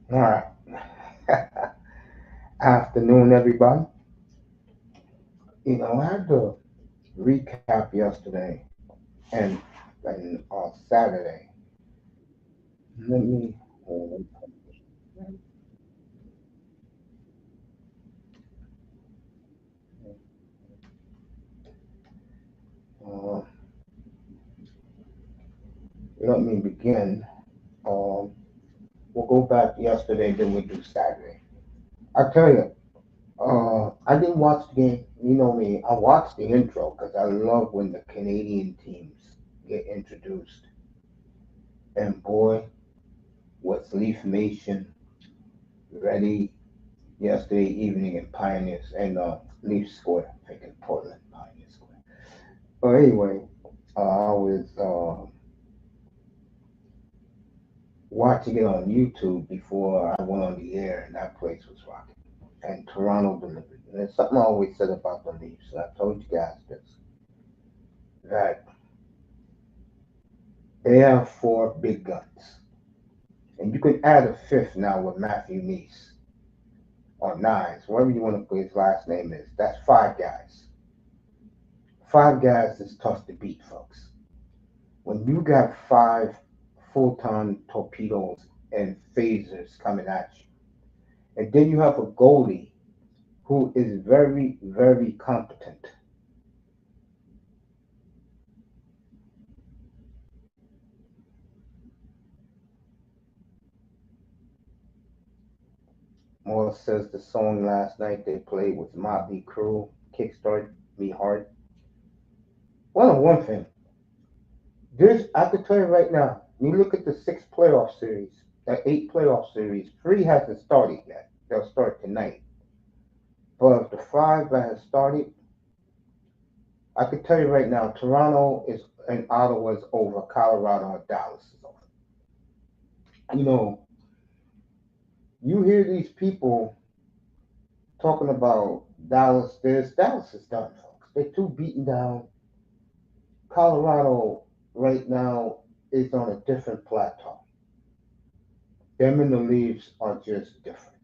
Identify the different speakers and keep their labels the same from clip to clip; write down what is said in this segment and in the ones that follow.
Speaker 1: All right. Afternoon, everybody. I had to recap yesterday and on Saturday. Let me. Uh, Let me begin. Um, we'll go back yesterday, then we do Saturday. I tell you, I didn't watch the game. You know me. I watched the intro because I love when the Canadian teams get introduced. And boy, was Leaf Nation ready yesterday evening in Pioneers and Leaf Square, I think in Portland, Pioneer Square. But anyway, I was watching it on YouTube before I went on the air, and that place was rocking. And Toronto delivered. And there's something I always said about the Leafs, and I told you guys this, that they have four big guns. And you can add a fifth now with Matthew Neese, or Nines, whatever you want to put his last name is. That's five guys. Five guys is tough to beat, folks. When you got five full-time torpedoes and phasers coming at you, and then you have a goalie who is very, very competent. Moore says the song last night they played with Motley Crue kickstarted me hard. Well, one thing, this I can tell you right now. You look at the six playoff series, the eight playoff series. Three hasn't started yet. They'll start tonight. But of the five that have started, I can tell you right now, Toronto is and Ottawa is over. Colorado and Dallas is over. You know, you hear these people talking about Dallas. Dallas is done, folks. They're too beaten down. Colorado right now is on a different plateau. Them and the Leafs are just different.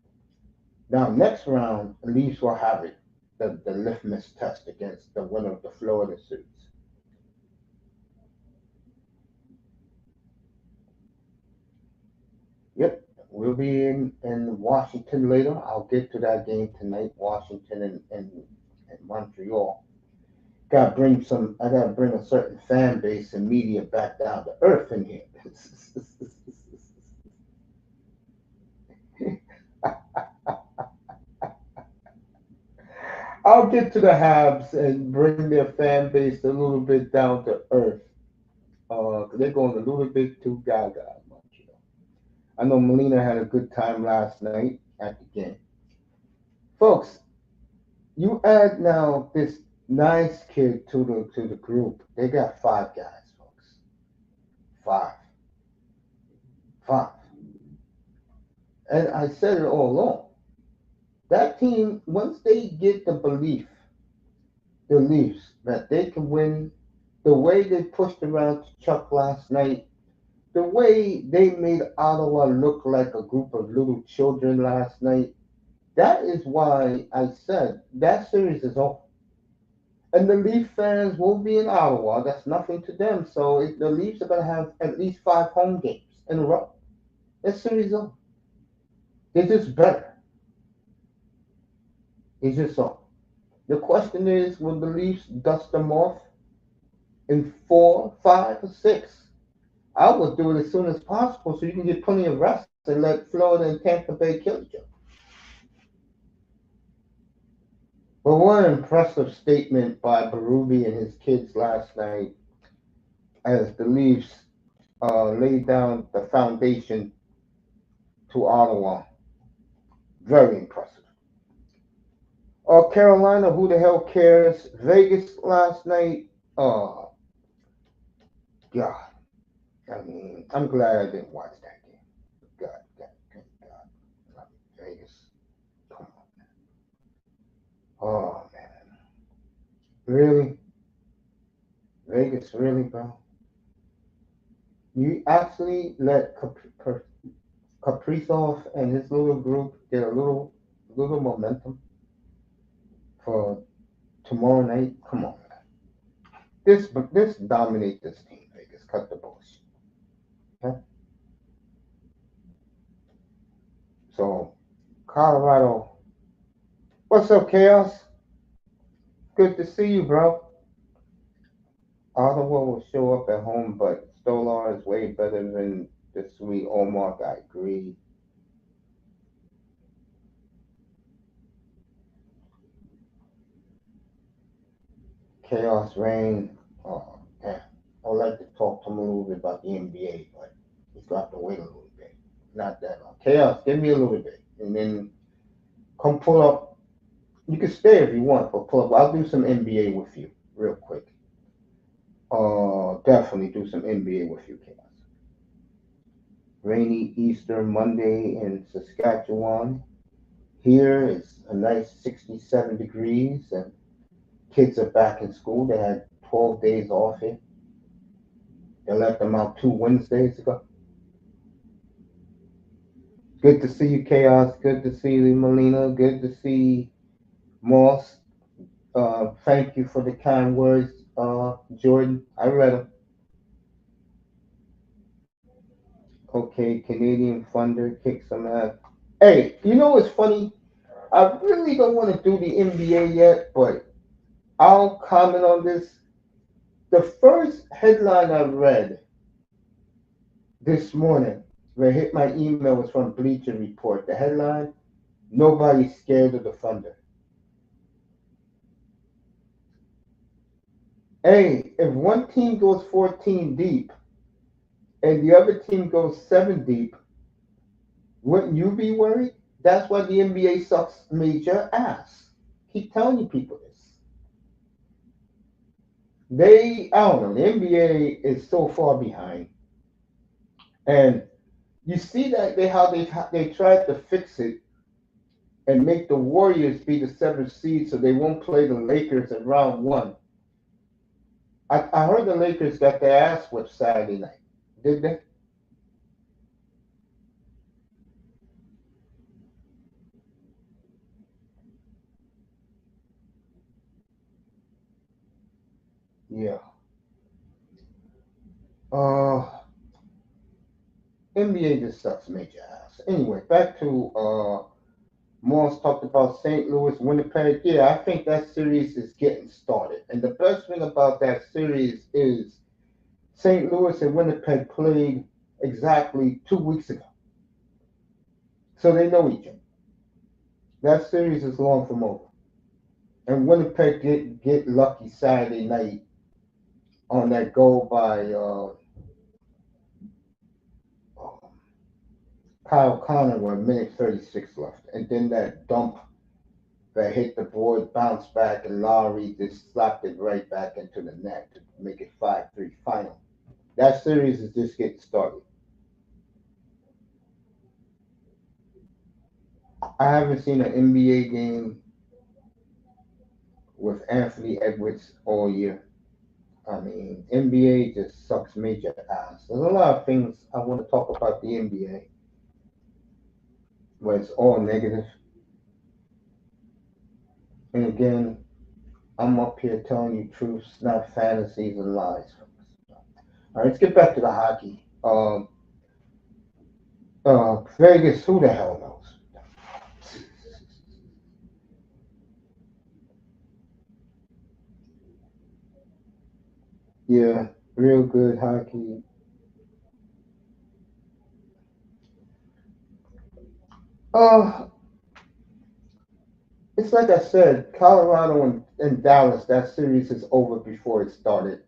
Speaker 1: Now, next round, the Leafs will have it. The litmus test against the winner of the Florida series. Yep, we'll be in Washington later. I'll get to that game tonight, Washington and Montreal. I gotta bring a certain fan base and media back down to earth in here. I'll get to the Habs and bring their fan base a little bit down to earth. 'Cause they're going a little bit too gaga, Montreal. I know Melina had a good time last night at the game. Folks, you add now this nice kid to the group. They got five guys, folks. Five. Five. And I said it all along. That team, once they get the belief, the Leafs, that they can win, the way they pushed around Chuck last night, the way they made Ottawa look like a group of little children last night, that is why I said that series is over. And the Leaf fans will be in Ottawa. That's nothing to them. So the Leafs are going to have at least five home games in a row. That series is over. They're just better. It's just so. The question is, will the Leafs dust them off in four, five, or six? I would do it as soon as possible so you can get plenty of rest and let Florida and Tampa Bay kill each other. But what an impressive statement by Berube and his kids last night as the Leafs laid down the foundation to Ottawa. Very impressive. Carolina, who the hell cares? Vegas last night. Oh, God. I mean, I'm glad I didn't watch that game. God, God, God, God. Vegas. Come on. Oh, man. Really? Vegas, really, bro? You actually let Capri Kaprizov and his little group get a little momentum for tomorrow night. Come on, man. This dominate this team, Vegas. Cut the bullshit. Okay? So Colorado, what's up, Chaos? Good to see you, bro. Ottawa will show up at home, but Stolar is way better than the sweet Omar. I agree. Chaos Reign. Oh, man. I would like to talk to him a little bit about the NBA, but he's got to wait a little bit. Not that long. Chaos, give me a little bit. And then come pull up. You can stay if you want, but pull up. I'll do some NBA with you real quick. Definitely do some NBA with you, Chaos. Rainy Easter Monday in Saskatchewan. Here it's a nice 67 degrees, and kids are back in school. They had 12 days off here. They let them out 2 Wednesdays ago. Good to see you, Chaos. Good to see you, Melina. Good to see Moss. Thank you for the kind words, Jordan. I read them. Okay, Canadian Thunder kick some ass. Hey, you know what's funny? I really don't want to do the NBA yet, but I'll comment on this. The first headline I read this morning that hit my email was from Bleacher Report. The headline: Nobody's scared of the Thunder. Hey, if one team goes 14 deep and the other team goes 7 deep, wouldn't you be worried? That's why the NBA sucks major ass. Keep telling you people this. I don't know, the NBA is so far behind. And you see that how they tried to fix it and make the Warriors be the seventh seed so they won't play the Lakers in round one. I heard the Lakers got their ass whipped Saturday night. Did they? Yeah. Uh, NBA just sucks major ass. Anyway, back to Morris talked about St. Louis, Winnipeg. Yeah, I think that series is getting started. And the best thing about that series is St. Louis and Winnipeg played exactly 2 weeks ago. So they know each other. That series is long from over. And Winnipeg get lucky Saturday night on that goal by Kyle Connor with a minute 36 left. And then that dump that hit the board, bounced back, and Lowry just slapped it right back into the net to make it 5-3 final. That series is just getting started. I haven't seen an NBA game with Anthony Edwards all year. I mean, NBA just sucks major ass. There's a lot of things I want to talk about the NBA, but it's all negative. And again, I'm up here telling you truths, not fantasies and lies. All right, let's get back to the hockey. Vegas, who the hell knows? Yeah, real good hockey. Uh, it's like I said, Colorado and Dallas. That series is over before it started,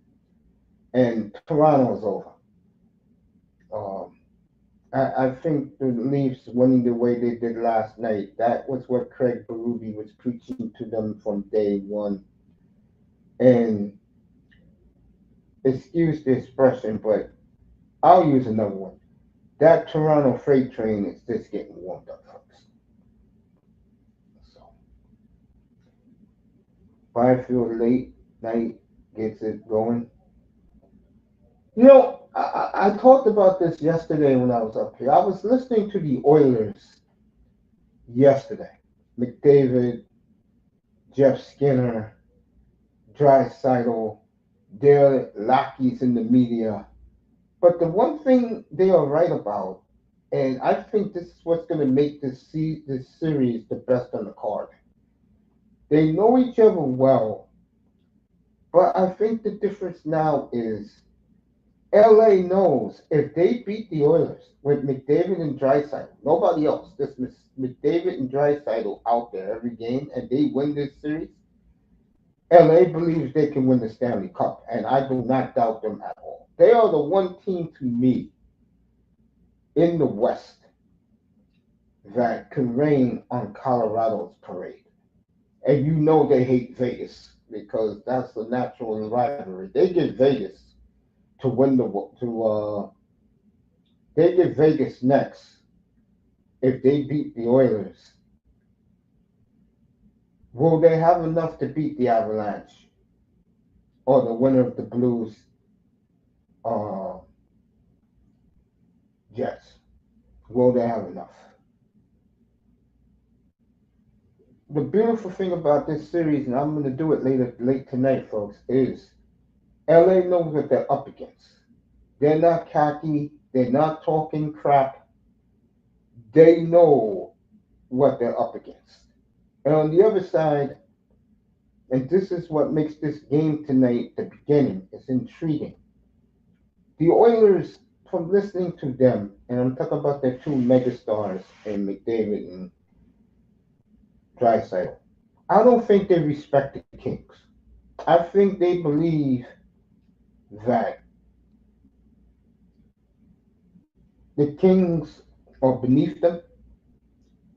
Speaker 1: and Toronto is over. Um, I think the Leafs winning the way they did last night. That was what Craig Berube was preaching to them from day one. And excuse the expression, but I'll use another one. That Toronto freight train is just getting warmed up, folks. So Byfield late night gets it going. I talked about this yesterday when I was up here. I was listening to the Oilers yesterday. McDavid, Jeff Skinner, Draisaitl, their lackeys in the media. But the one thing they are right about, and I think this is what's going to make this series the best on the card. They know each other well, but I think the difference now is LA knows if they beat the Oilers with McDavid and Draisaitl, nobody else, just McDavid and Draisaitl out there every game, and they win this series, LA believes they can win the Stanley Cup, and I do not doubt them at all. They are the one team to me in the West that can rain on Colorado's parade. And you know they hate Vegas because that's the natural rivalry. They get Vegas to win the to they get Vegas next if they beat the Oilers. Will they have enough to beat the Avalanche or the winner of the Blues uh, Jets? Will they have enough? The beautiful thing about this series, and I'm going to do it late tonight, folks, is LA knows what they're up against. They're not cocky. They're not talking crap. They know what they're up against. And on the other side, and this is what makes this game tonight the beginning, it's intriguing. The Oilers, from listening to them, and I'm talking about their two megastars in McDavid and Draisaitl, I don't think they respect the Kings. I think they believe that the Kings are beneath them,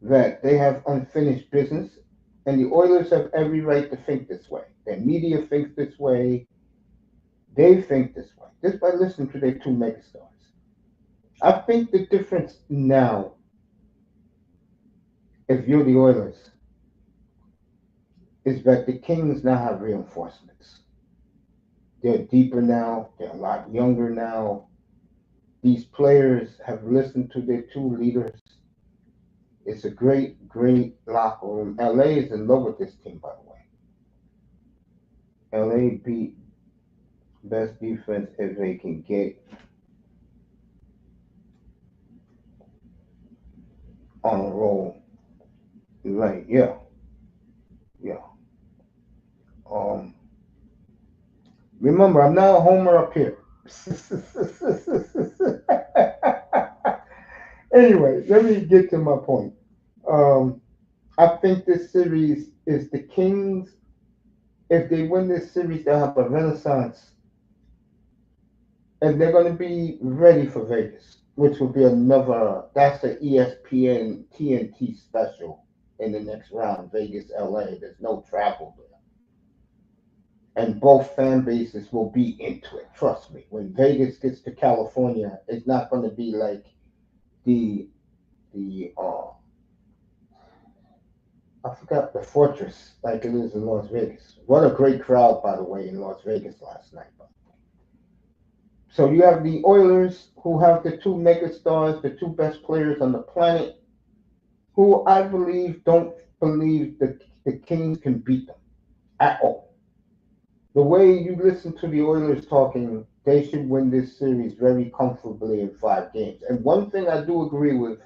Speaker 1: that they have unfinished business, and the Oilers have every right to think this way. Their media thinks this way. They think this way, just by listening to their two megastars. I think the difference now, if you're the Oilers, is that the Kings now have reinforcements. They're deeper now. They're a lot younger now. These players have listened to their two leaders. It's a great, great locker room. LA is in love with this team, by the way. LA beat best defense if they can get on a roll. Right, yeah, yeah. Um, Remember, I'm not a homer up here. Anyway, let me get to my point. Um, I think this series is the Kings. If they win this series, they'll have a renaissance, and they're going to be ready for Vegas, which will be another. That's the ESPN TNT special in the next round. Vegas, LA. There's no travel there, and both fan bases will be into it. Trust me. When Vegas gets to California, it's not going to be like the the I forgot the Fortress like it is in Las Vegas. What a great crowd, by the way, in Las Vegas last night. So you have the Oilers, who have the two megastars, the two best players on the planet, who I believe don't believe that the Kings can beat them at all. The way you listen to the Oilers talking, they should win this series very comfortably in 5 games. And one thing I do agree with,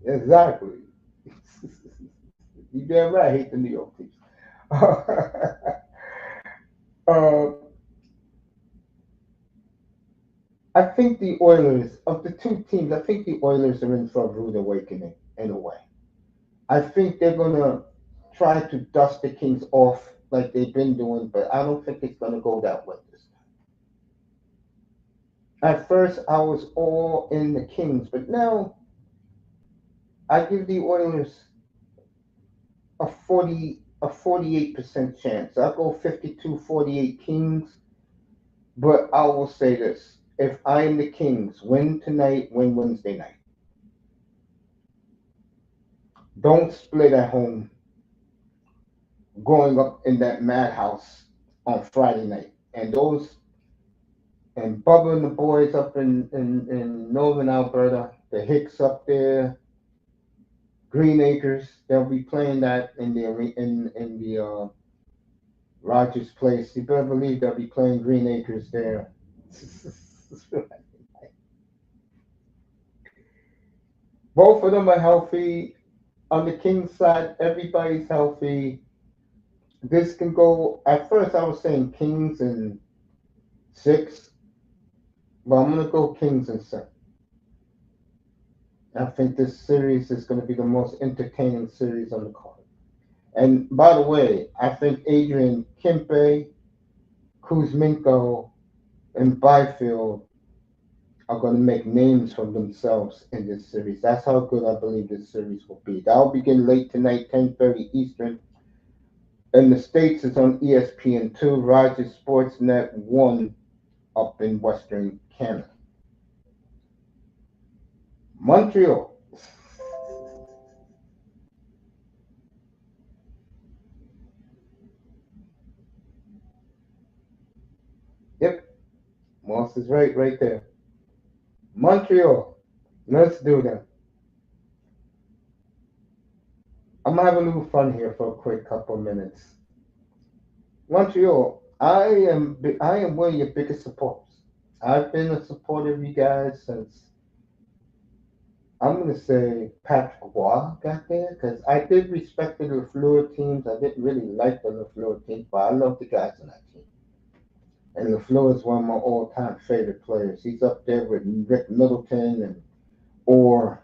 Speaker 1: exactly. You damn right, I hate the New York teams. uh, I think the Oilers, of the two teams, I think the Oilers are in for a rude awakening in a way. I think they're gonna try to dust the Kings off like they've been doing, but I don't think it's gonna go that way this time. At first, I was all in the Kings, but now I give the Oilers a 48% chance. I'll go 52-48 Kings, but I will say this: if I'm the Kings, win tonight, win Wednesday night. Don't split at home. growing up in that madhouse on Friday night. And those and Bubba and the boys up in northern Alberta, the Hicks up there, Green Acres, they'll be playing that in the Rogers Place. You better believe they'll be playing Green Acres there. Both of them are healthy. On the Kings side, everybody's healthy. This can go. At first, I was saying Kings and six, but I'm gonna go Kings and seven. I think this series is going to be the most entertaining series on the card. And by the way, I think Adrian Kempe, Kuzminko, and Byfield are going to make names for themselves in this series. That's how good I believe this series will be. That'll begin late tonight, 10:30 Eastern. In the States, it's on ESPN2, Rogers Sportsnet 1 up in Western Canada. Montreal. Yep, Moss is right there. Montreal. Let's do that. I'm gonna have a little fun here for a quick couple of minutes. Montreal, I am one of your biggest supporters. I've been a supporter of you guys since I'm gonna say Patrick Roy got there because I did respect the Lafleur teams. I didn't really like the Lafleur teams, but I love the guys on that team. And Lafleur is one of my all-time favorite players. He's up there with Rick Middleton and or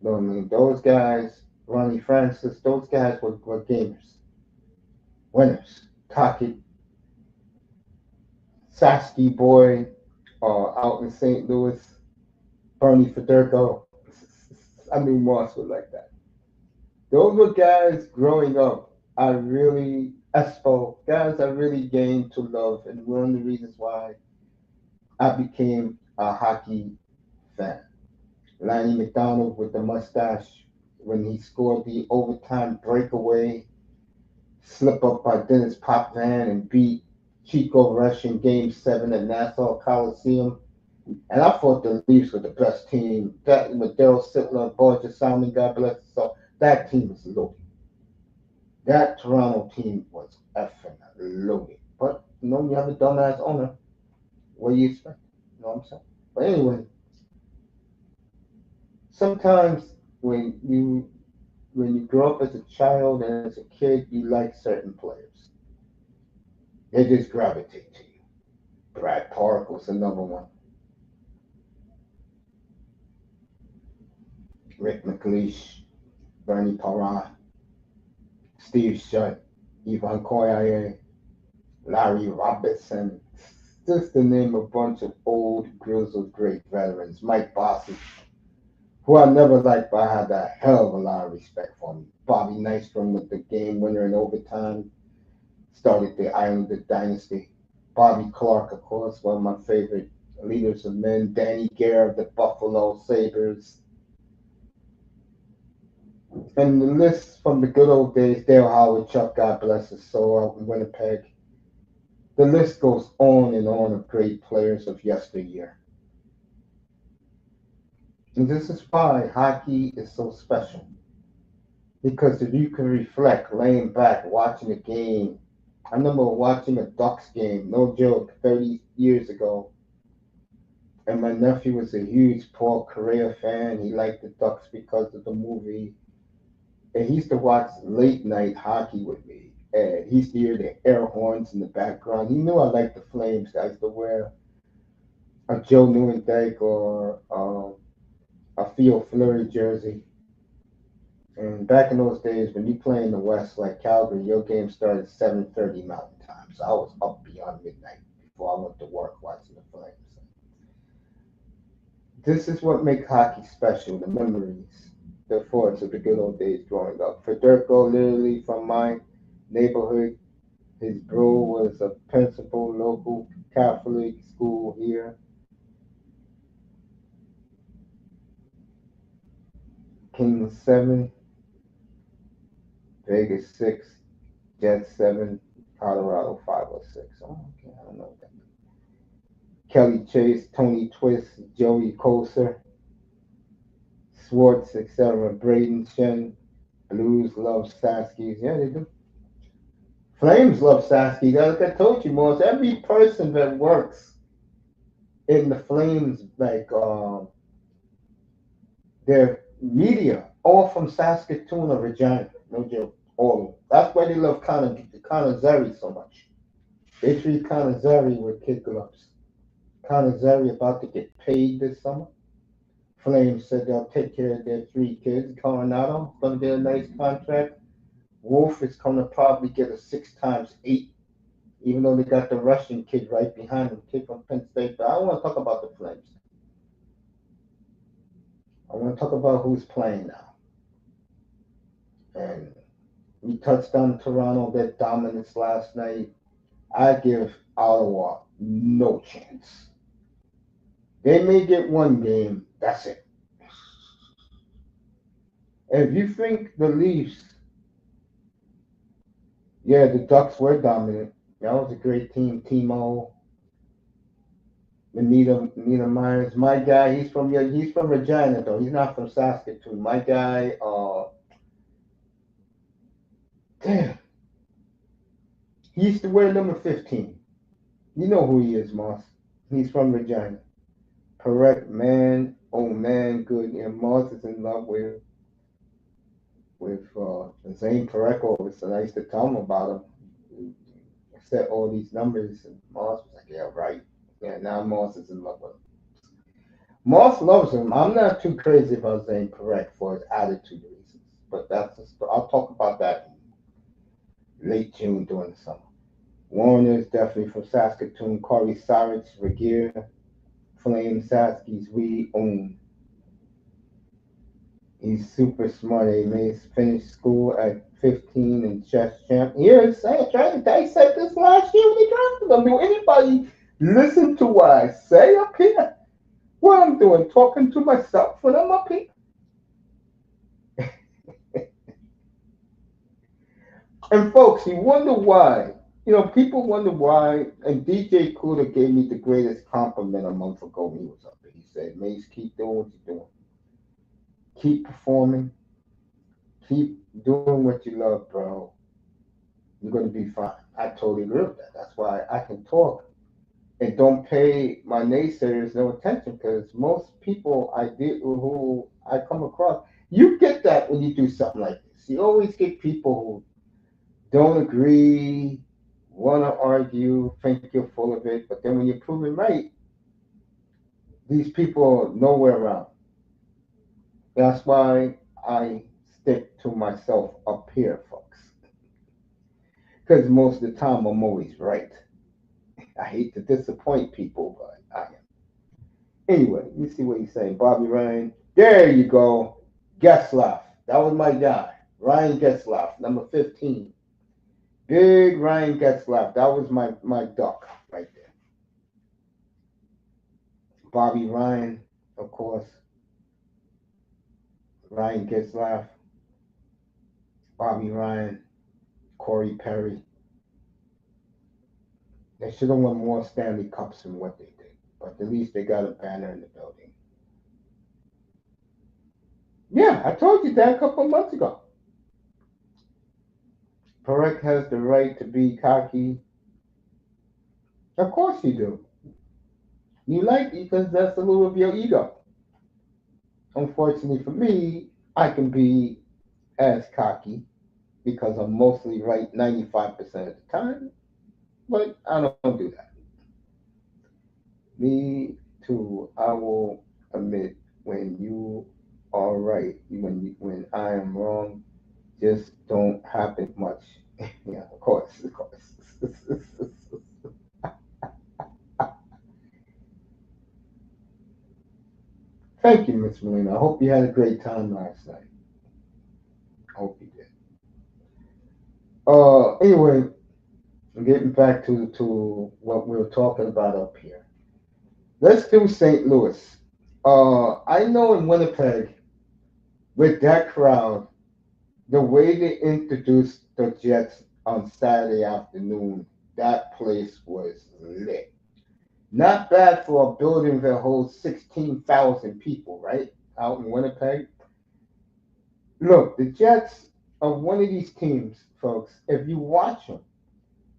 Speaker 1: I mean those guys, Ronnie Francis. Those guys were gamers, winners. Taki Sasky boy out in St. Louis, Bernie Federko. I knew Moss was like that. Those were guys growing up. I really, Espo, guys I really gained to love, and one of the reasons why I became a hockey fan. Lanny McDonald with the mustache when he scored the overtime breakaway slip up by Dennis Potvin and beat Chico Rush in Game 7 at Nassau Coliseum. And I thought the Leafs were the best team. That with Daryl Sittler, Borja Salmon, God bless his soul. That team was loaded. That Toronto team was effing loaded. But you know, you have a dumbass owner. What do you expect? You know what I'm saying? But anyway, sometimes when you grow up as a child and as a kid, you like certain players. They just gravitate to you. Brad Park was another one. Rick McLeish, Bernie Parra, Steve Shutt, Ivan Coyer, Larry Robertson, just to name a bunch of old, grizzled, great veterans. Mike Bossy, who I never liked, but I had a hell of a lot of respect for him. Bobby Nystrom with the game winner in overtime, started the Islander dynasty. Bobby Clark, of course, one of my favorite leaders of men. Danny Gare of the Buffalo Sabres. And the list from the good old days, Dale Howard, Chuck, God bless his soul, out in Winnipeg. The list goes on of great players of yesteryear. And this is why hockey is so special. Because if you can reflect, laying back, watching a game. I remember watching a Ducks game, no joke, 30 years ago. And my nephew was a huge Paul Correa fan. He liked the Ducks because of the movie. And he used to watch late night hockey with me. And he used to hear the air horns in the background. He knew I liked the Flames. I used to wear a Joe Newendike or a Theo Fleury jersey. And back in those days, when you play in the West, like Calgary, your game started at 7:30 Mountain Time. So I was up beyond midnight before I went to work watching the Flames. This is what makes hockey special, the memories, the thoughts of the good old days growing up. For Dirko, literally from my neighborhood, his bro was a principal local Catholic school here. Kings 7, Vegas 6. Jets 7, Colorado 506. Oh, okay, I don't know what that means. Kelly Chase, Tony Twist, Joey Coulter, Swartz, etc. Braden Shen, Blues love Saskies. Yeah, they do. Flames love Saskies. Like I told you, Morris, every person that works in the Flames, like their media, all from Saskatoon or Regina. No joke. All of them. That's why they love Connor Zeri so much. They treat Connor Zeri with kid gloves. Connor Zeri about to get paid this summer. Flames said they'll take care of their three kids. Coronado's going to get a nice contract. Wolf is going to probably get a 6 times 8, even though they got the Russian kid right behind him, kid from Penn State. But I don't want to talk about the Flames. I want to talk about who's playing now. And we touched on Toronto, their dominance last night. I give Ottawa no chance. They may get one game. That's it. If you think the Leafs, yeah, the Ducks were dominant. That was a great team. Timo, Anita Myers. My guy, he's from Regina though. He's not from Saskatoon. My guy, damn, he used to wear number 15. You know who he is, Moss. He's from Regina. Correct, man. Oh man, good. And Moss is in love with Zane Pareco. It's nice to tell him about him. I said all these numbers, and Moss was like, "Yeah, right." Yeah, now Moss is in love with him. Moss loves him. I'm not too crazy about Zane Pareco for his attitude reasons, but I'll talk about that in late June during the summer. Warner is definitely from Saskatoon. Corey Sarich, Regier, Flame Saskies, we own. He's super smart. He may finish school at 15 and chess champ. Yes, I tried to dissect this last year when they drafted him. Do anybody listen to what I say up here? What I'm doing, talking to myself when I'm up here? And folks, you wonder why. People wonder why. And DJ Kuda gave me the greatest compliment a month ago when he was up there. He said, Mace, keep doing what you're doing. Keep performing. Keep doing what you love, bro. You're going to be fine. I totally agree with that. That's why I can talk and don't pay my naysayers no attention because most people who I come across, you get that when you do something like this. You always get people who don't agree, want to argue, think you're full of it, but then when you're proven right, these people are nowhere around. That's why I stick to myself up here, folks, because most of the time I'm always right. I hate to disappoint people, but I am. Anyway, let me see what he's saying. Bobby Ryan. There you go. Getzlaff. That was my guy. Ryan Getzlaff, number 15. Big Ryan Getzlaff. That was my duck right there. Bobby Ryan, of course. Ryan Getzlaff. Bobby Ryan. Corey Perry. They should have won more Stanley Cups than what they did. But at least they got a banner in the building. Yeah, I told you that a couple of months ago. Perek has the right to be cocky. Of course you do. You like it because that's a little of your ego. Unfortunately for me, I can be as cocky because I'm mostly right 95% of the time, but I don't do that. Me too. I will admit when you are right, when I am wrong, just don't happen much. Yeah, of course, of course. Thank you, Miss Molina. I hope you had a great time last night. I hope you did. Anyway, getting back to what we were talking about up here. Let's do St. Louis. I know in Winnipeg, with that crowd, the way they introduced the Jets, on Saturday afternoon. That place was lit. Not bad for a building that holds 16,000 people, right? Out in Winnipeg. Look, the Jets are one of these teams, folks. If you watch them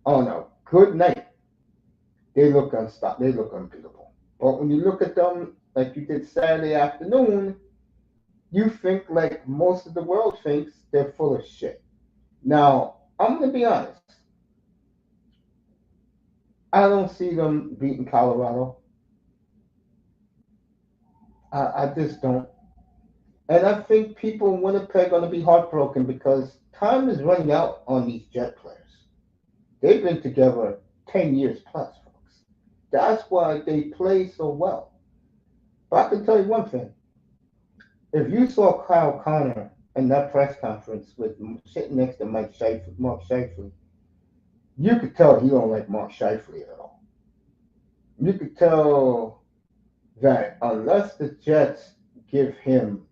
Speaker 1: on a good night, they look unstoppable. They look unbeatable. But when you look at them like you did Saturday afternoon, you think like most of the world thinks they're full of shit. Now, I'm going to be honest. I don't see them beating Colorado. I just don't. And I think people in Winnipeg are going to be heartbroken because time is running out on these Jet players. They've been together 10 years plus, folks. That's why they play so well. But I can tell you one thing. If you saw Kyle Connor in that press conference with sitting next to Mark Scheifele, you could tell he don't like Mark Scheifele at all. You could tell that unless the Jets give him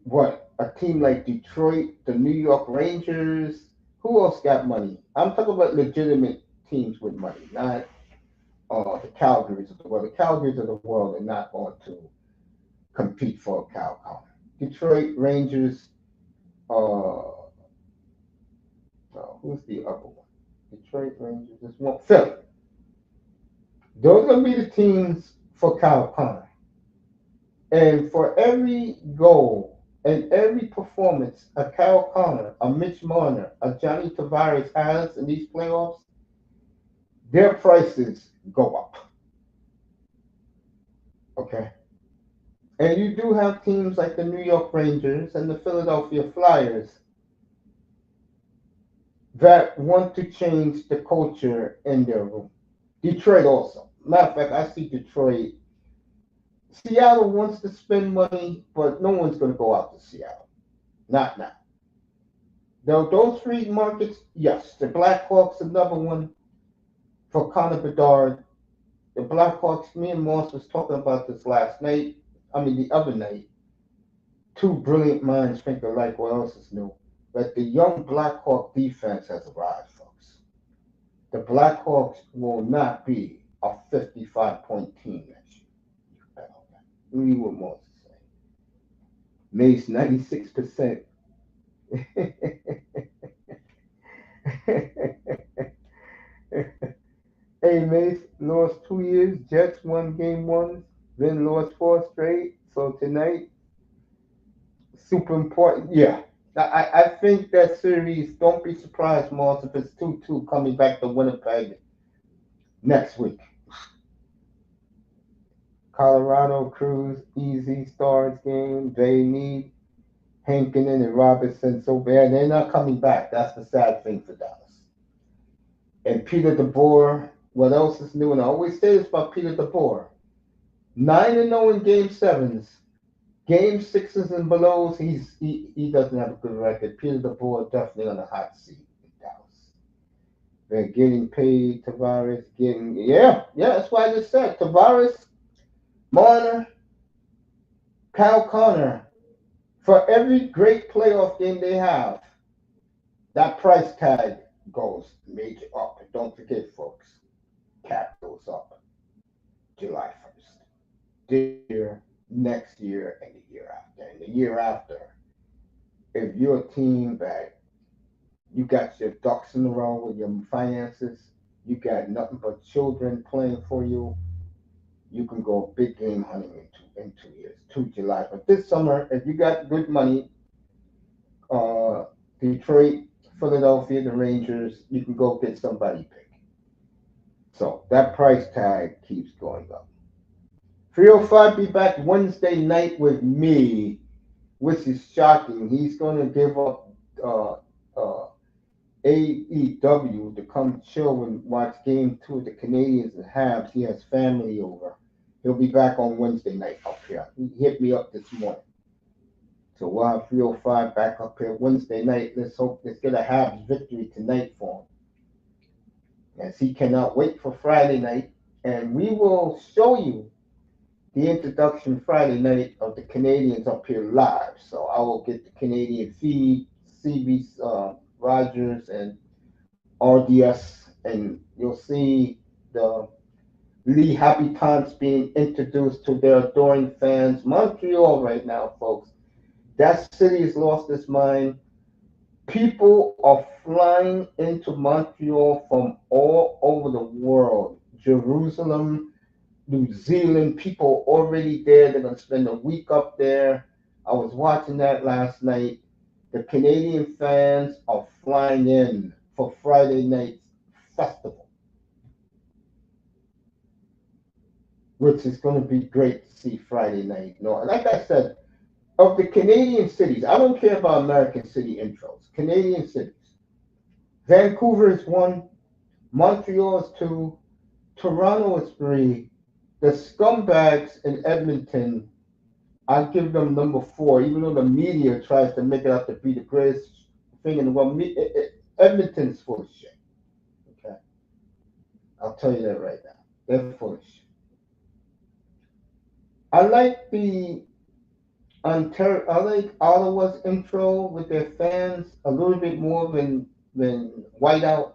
Speaker 1: what a team like Detroit, the New York Rangers, who else got money? I'm talking about legitimate teams with money, not the Calgarys of the world. The Calgarys of the world are not going to compete for a Cal Connor. Detroit Rangers, who's the other one? Detroit Rangers, this one, Philly. Those are going to be the teams for Cal Connor. And for every goal and every performance a Kyle Connor, a Mitch Marner, a Johnny Tavares has in these playoffs, their prices go up. Okay. And you do have teams like the New York Rangers and the Philadelphia Flyers that want to change the culture in their room. Detroit also. Matter of fact, I see Detroit. Seattle wants to spend money, but no one's going to go out to Seattle. Not now. Though those three markets, yes, the Blackhawks, another one for Connor Bedard. The Blackhawks, me and Moss was talking about this last night. I mean, the other night. Two brilliant minds think alike. What else is new? But the young Blackhawk defense has arrived, folks. The Blackhawks will not be a 55-point team next year. Read what Moss is saying. Mace 96%. Hey, Mace lost 2 years. Jets won game one, then lost four straight. So tonight, super important. Yeah. I think that series, don't be surprised, Moss, if it's 2-2 coming back to Winnipeg next week. Colorado Cruz, easy Stars game. They need Hankinen and Robertson so bad. They're not coming back. That's the sad thing for Dallas. And Peter DeBoer, what else is new? And I always say this about Peter DeBoer. 9-0 in game sevens. Game sixes and belows, he doesn't have a good record. Peter DeBoer definitely on the hot seat in Dallas. They're getting paid. Tavares getting that's why I just said Tavares, Marner, Kyle Connor. For every great playoff game they have, that price tag goes major up. And don't forget, folks, cap goes up July 1st. This year, next year, and the year after. And the year after, if you're a team that you got your ducks in a row with your finances, you got nothing but children playing for you, you can go big game hunting in 2 years, to July. But this summer, if you got good money, uh, Detroit, Philadelphia, the Rangers, you can go get somebody pick. So that price tag keeps going up. 305 be back Wednesday night with me, which is shocking. He's going to give up uh, uh, AEW to come chill and watch game two of the Canadians and Habs. He has family over. He'll be back on Wednesday night up here. He hit me up this morning. So we'll have 305 back up here Wednesday night. Let's get a Habs victory tonight for him. As he cannot wait for Friday night. And we will show you the introduction Friday night of the Canadians up here live. So I will get the Canadian feed, CBC, Rogers and RDS, and you'll see the Lee Happy Taunts being introduced to their adoring fans. Montreal right now, folks. That city has lost its mind. People are flying into Montreal from all over the world. Jerusalem, New Zealand, people already there. They're going to spend a week up there. I was watching that last night. The Canadian fans are flying in for Friday night's festival, which is going to be great to see Friday night. You know, like I said, of the Canadian cities, I don't care about American city intros. Canadian cities. Vancouver is one, Montreal is two, Toronto is three. The scumbags in Edmonton, I give them number four, even though the media tries to make it out to be the greatest thing in the world. Edmonton's full of shit. Okay, I'll tell you that right now. They're full of shit. I like I like Ottawa's intro with their fans a little bit more than Whiteout.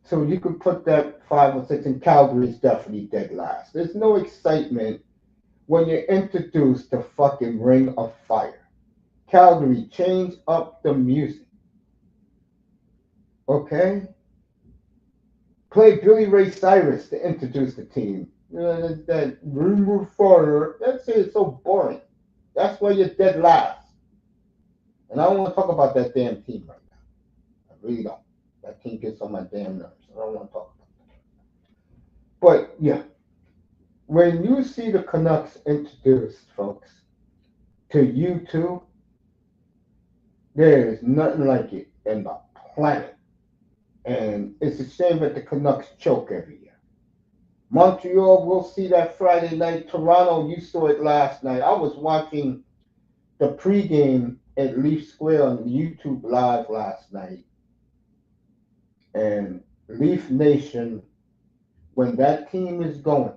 Speaker 1: So you could put that five or six, and Calgary is definitely dead last. There's no excitement when you're introduced to fucking Ring of Fire. Calgary, change up the music, okay? Play Billy Ray Cyrus to introduce the team. You know, that Ring of Fire, that's it, it's so boring. That's why you're dead last. And I don't want to talk about that damn team right now. I really don't. That team gets on my damn nerves. I don't want to talk about it. But yeah, when you see the Canucks introduced, folks, to you two, there is nothing like it in the planet. And it's a shame that the Canucks choke every year. Montreal, we'll see that Friday night. Toronto, you saw it last night. I was watching the pregame at Leaf Square on YouTube Live last night. And Leaf Nation, when that team is going,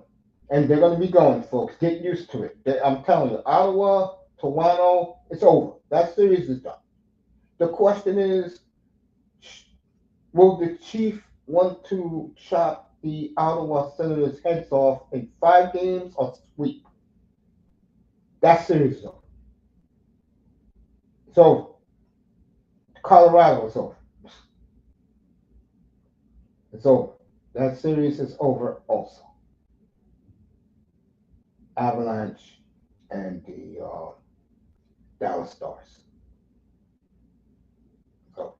Speaker 1: and they're going to be going, folks, get used to it. I'm telling you, Ottawa, Toronto, it's over. That series is done. The question is, will the Chief want to chop the Ottawa Senators' heads off in 5 games or sweep? That series is over. It's over. Colorado is over. It's over. That series is over also. Avalanche and the Dallas Stars. So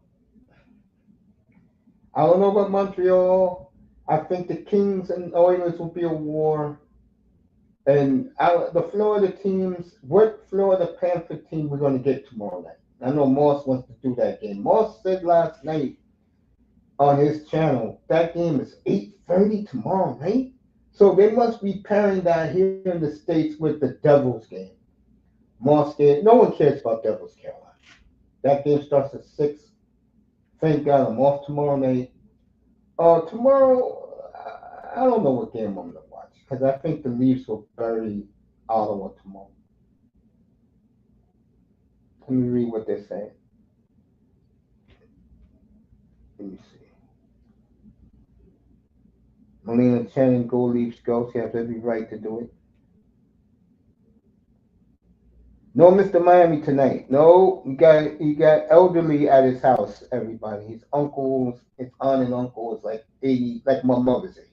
Speaker 1: I don't know about Montreal. I think the Kings and Oilers will be a war. And the Florida teams, what Florida Panther team we're going to get tomorrow night? I know Moss wants to do that game. Moss said last night on his channel that game is 8:30 tomorrow night. So they must be pairing that here in the States with the Devils game. Moss game. No one cares about Devils Carolina. That game starts at 6. Thank God I'm off tomorrow night. Tomorrow, I don't know what game I'm going to watch because I think the Leafs will bury Ottawa tomorrow. Let me read what they're saying. Let me see. Melina Chen, go Leafs, go. She has every right to do it. No Mr. Miami tonight. No, you got elderly at his house, everybody. His uncles, his aunt and uncle is like 80, like my mother's age.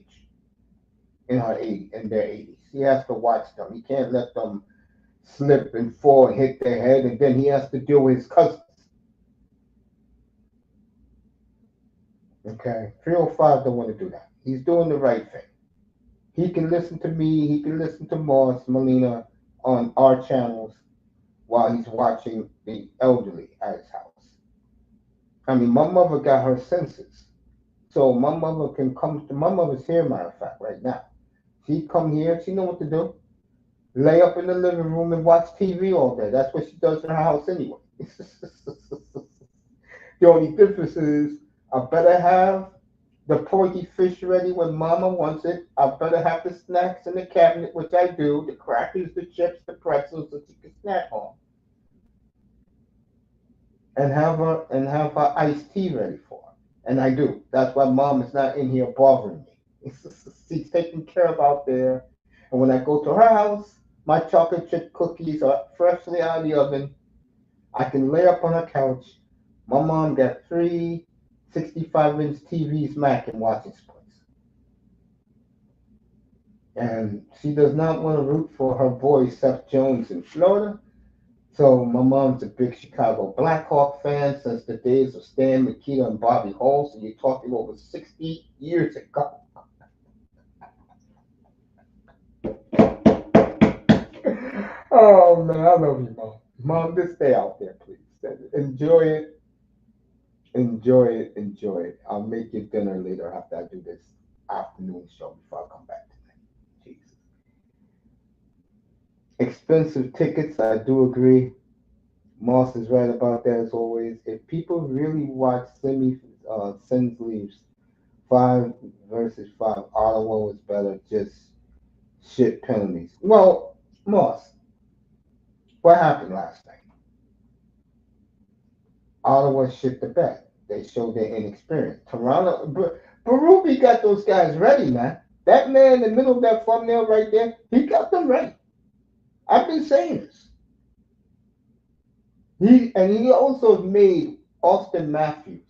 Speaker 1: In their 80s. He has to watch them. He can't let them slip and fall and hit their head, and then he has to deal with his cousins. Okay? 305 don't want to do that. He's doing the right thing. He can listen to me, he can listen to Moss, Melina on our channels while he's watching the elderly at his house. I mean, my mother got her senses. So my mother can come to my mother's here, matter of fact, right now. She come here, she know what to do. Lay up in the living room and watch TV all day. That's what she does in her house anyway. The only difference is I better have the porky fish ready when mama wants it. I better have the snacks in the cabinet, which I do, the crackers, the chips, the pretzels that you can snack on. and have her iced tea ready for her. And I do. That's why mom is not in here bothering me. She's taken care of out there. And when I go to her house, my chocolate chip cookies are freshly out of the oven. I can lay up on her couch. My mom got three 65-inch TVs Mac and watch this place. And she does not want to root for her boy Seth Jones in Florida. So my mom's a big Chicago Blackhawk fan since the days of Stan Mikita and Bobby Hall. So you're talking over 60 years ago. Oh man, I love you, mom. Mom, just stay out there, please. Enjoy it, enjoy it, enjoy it. I'll make you dinner later after I do this afternoon show before I come back tonight. Jesus. Expensive tickets, I do agree. Moss is right about that as always. If people really watch Sens Leafs 5 versus 5, Ottawa was better. Just shit penalties. Well, Moss, what happened last night? Ottawa shit the bed. They showed their inexperience. Berube got those guys ready, man. That man in the middle of that thumbnail right there, he got them ready. I've been saying this. He also made Austin Matthews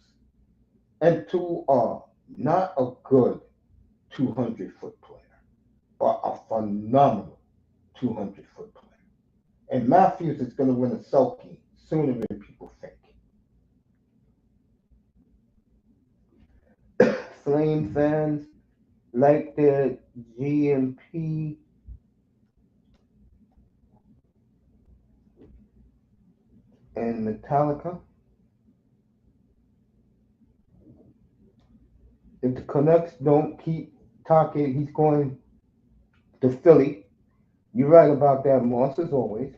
Speaker 1: into not a good 200-foot player, but a phenomenal 200-foot player. And Matthews is going to win a Selkie sooner than people think. Flame fans like their GMP and Metallica. If the Canucks don't keep talking, he's going to Philly. You're right about that, Moss, as always.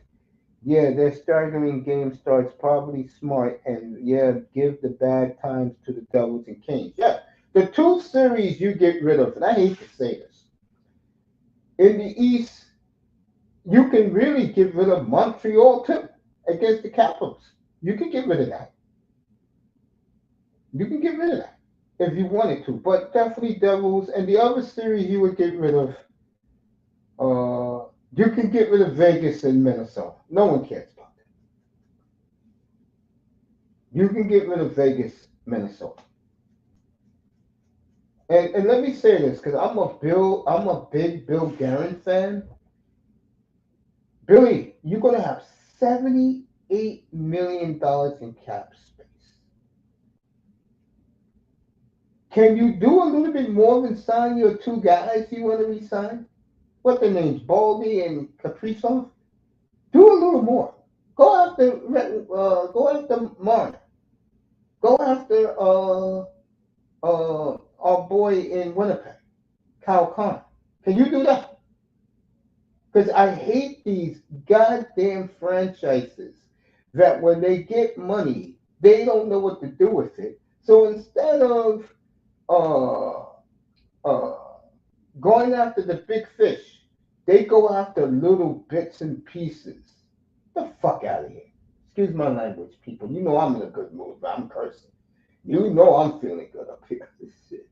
Speaker 1: Yeah, their staggering game starts probably smart, and yeah, give the bad times to the Devils and Kings. Yeah, the two series you get rid of, and I hate to say this, in the East, you can really get rid of Montreal too against the Capitals. You can get rid of that. You can get rid of that if you wanted to, but definitely Devils and the other series you would get rid of. You can get rid of Vegas and Minnesota. No one cares about that. You can get rid of Vegas, Minnesota. And let me say this because I'm a big Bill Guerin fan. Billy, you're gonna have $78 million in cap space. Can you do a little bit more than sign your two guys you want to resign? What their names, Baldy and Kaprizov? Do a little more. Go after Marner. Go after our boy in Winnipeg, Kyle Connor. Can you do that? Because I hate these goddamn franchises that when they get money, they don't know what to do with it. So instead of uh, uh, going after the big fish, they go after little bits and pieces. Get the fuck out of here. Excuse my language, people. You know I'm in a good mood, but I'm cursing. You know I'm feeling good up here. This shit.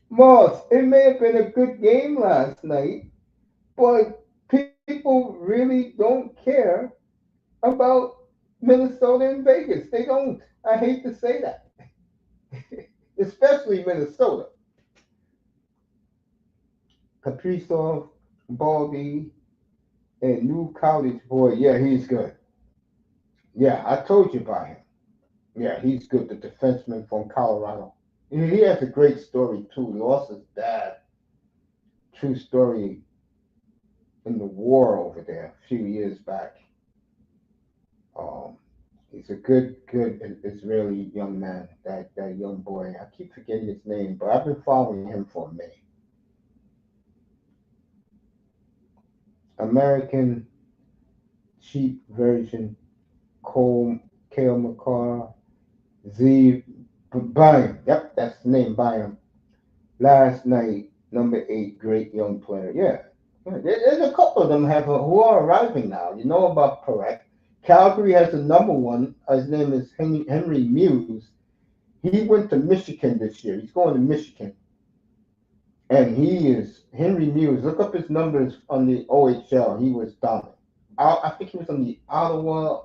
Speaker 1: Moss, it may have been a good game last night, but people really don't care about Minnesota and Vegas. They don't. I hate to say that. Especially Minnesota. Kaprizov, Baldy, and new college boy. Yeah, he's good. Yeah, I told you about him. Yeah, he's good. The defenseman from Colorado. He has a great story too. He lost his dad. True story in the war over there a few years back. Um, he's a good Israeli young man. That young boy. I keep forgetting his name, but I've been following him for a minute. American cheap version. Cole Kale McCarr. Z Byam. Yep, that's the name. Byam. Last night, number 8, great young player. Yeah. There's a couple of them who are arriving now. You know about Perek. Calgary has a number one. His name is Henry Muse. He went to Michigan this year. He's going to Michigan, and he is Henry Muse. Look up his numbers on the OHL. He was dominant. I think he was on the Ottawa.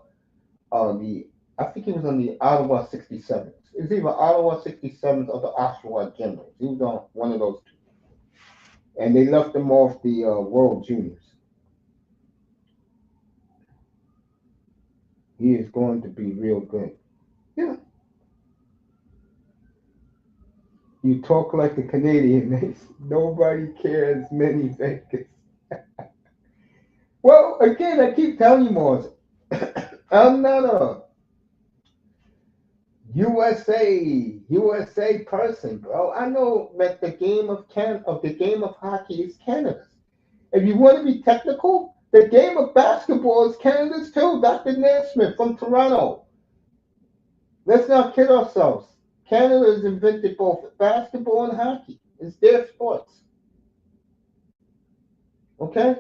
Speaker 1: The I think he was on the Ottawa 67s. It's either Ottawa 67s or the Oshawa Generals. He was on one of those two, and they left him off the World Juniors. He is going to be real good. Yeah, you talk like a Canadian. Nobody cares. Many Vegas. Well, again, I keep telling you, Mars. I'm not a USA person, bro. I know that the game of hockey is Canada's. If you want to be technical, the game of basketball is Canada's too. Dr. Naismith from Toronto. Let's not kid ourselves. Canada has invented both basketball and hockey. It's their sports. Okay?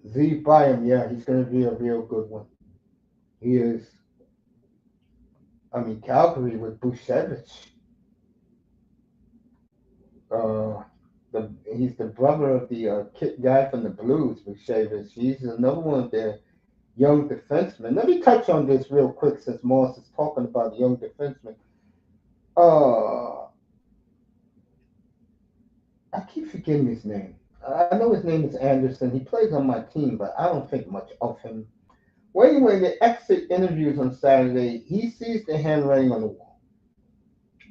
Speaker 1: Z Byam, yeah, he's going to be a real good one. He is. I mean, Calgary with Bushevich. Uh, he's the brother of the kid guy from the Blues, Bushevich. He's another one of their young defensemen. Let me touch on this real quick since Moss is talking about young defensemen. Uh, I keep forgetting his name. I know his name is Anderson. He plays on my team, but I don't think much of him. Well, anyway, the exit interviews on Saturday, he sees the handwriting on the wall.